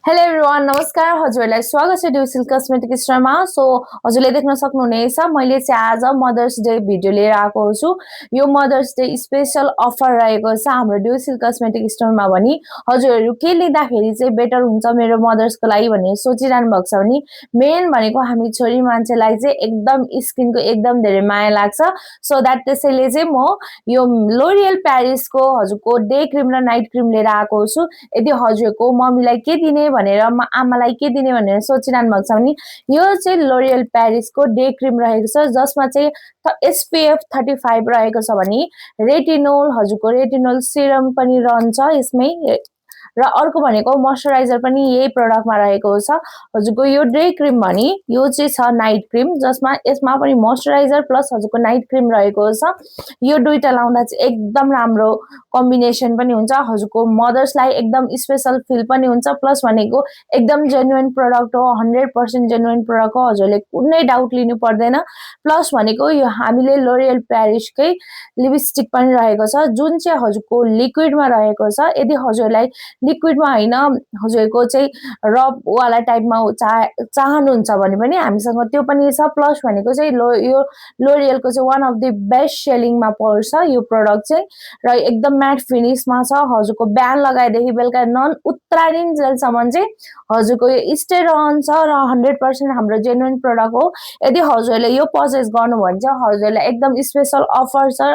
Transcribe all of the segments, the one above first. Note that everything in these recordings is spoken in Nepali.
हेलो एभ्रिवान नमस्कार हजुरलाई स्वागत छ ड्युसिल कस्मेटिक स्टोरमा। सो हजुरले देख्न सक्नुहुनेछ मैले चाहिँ आज मदर्स डे भिडियो लिएर आएको छु। यो मदर्स डे स्पेशल अफर रहेको छ हाम्रो ड्युसिल कस्मेटिक स्टोरमा पनि। हजुरहरू के लिँदाखेरि चाहिँ बेटर हुन्छ मेरो मदर्सको लागि भनेर सोचिरहनु भएको छ भने मेन भनेको हामी छोरी मान्छेलाई चाहिँ एकदम स्किनको एकदम धेरै माया लाग्छ। सो द्याट त्यसैले चाहिँ म यो लोरियल प्यारिसको हजुरको डे क्रिम र नाइट क्रिम लिएर आएको छु। यदि हजुरको मम्मीलाई के दिने भनेर आमालाई के दिने भनेर सोचिरहनु भएको छ भने यो चाहिँ लोरियल प्यारिसको डे क्रिम रहेको छ जसमा चाहिँ SPF 35 रहेको छ भने रेटिनोल हजुरको रेटिनोल सिरम पनि रहन्छ यसमै र अर्को भनेको मोइस्चराइजर पनि यही प्रोडक्टमा रहेको छ। हजुरको यो डे क्रिम भने यो चाहिँ छ नाइट क्रिम जसमा यसमा पनि मोइस्चराइजर प्लस हजुरको नाइट क्रिम रहेको छ। यो दुईटा लाउँदा चाहिँ एकदम राम्रो कम्बिनेसन पनि हुन्छ। हजुरको मदर्सलाई एकदम स्पेशल फिल पनि हुन्छ प्लस भनेको एकदम जेन्युइन प्रोडक्ट हो 100% जेन्युइन प्रोडक्ट हो। हजुरले कुनै डाउट लिनु पर्दैन। प्लस भनेको यो हामीले लोरियल प्यारिसकै लिपस्टिक पनि रहेको छ जुन चाहिँ हजुरको लिक्विडमा रहेको छ। यदि हजुरलाई लिक्विडमा हैन हजुरको चाहिँ रब वाला टाइपमा चाहनुहुन्छ भने पनि हामीसँग त्यो पनि छ। प्लस भनेको चाहिँ यो लोरियलको चाहिँ वान अफ द बेस्ट सेलिङमा पर्छ यो प्रोडक्ट चाहिँ र एकदम म्याट फिनिशमा छ। हजुरको बिहान लगाएदेखि बेलुका नन उत्तरादिनजेलसम्म चाहिँ हजुरको यो स्टे रहन्छ र 100% हाम्रो जेन्युइन प्रोडक्ट हो। यदि हजुरले यो पर्चेस गर्नु भने चाहिँ हजुरलाई एकदम स्पेशल अफर छ,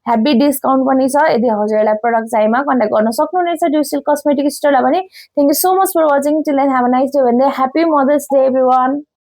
हेभी डिस्काउन्ट पनि छ। यदि हजुरलाई प्रोडक्ट चाहिएमा कन्ट्याक्ट गर्न सक्नुहुनेछ ड्युसिल कस्मेटिक स्टोरलाई पनि। Thank you so much for watching till then have a nice day भन्दै ह्यापी मदर्स डे एभ्रिवान।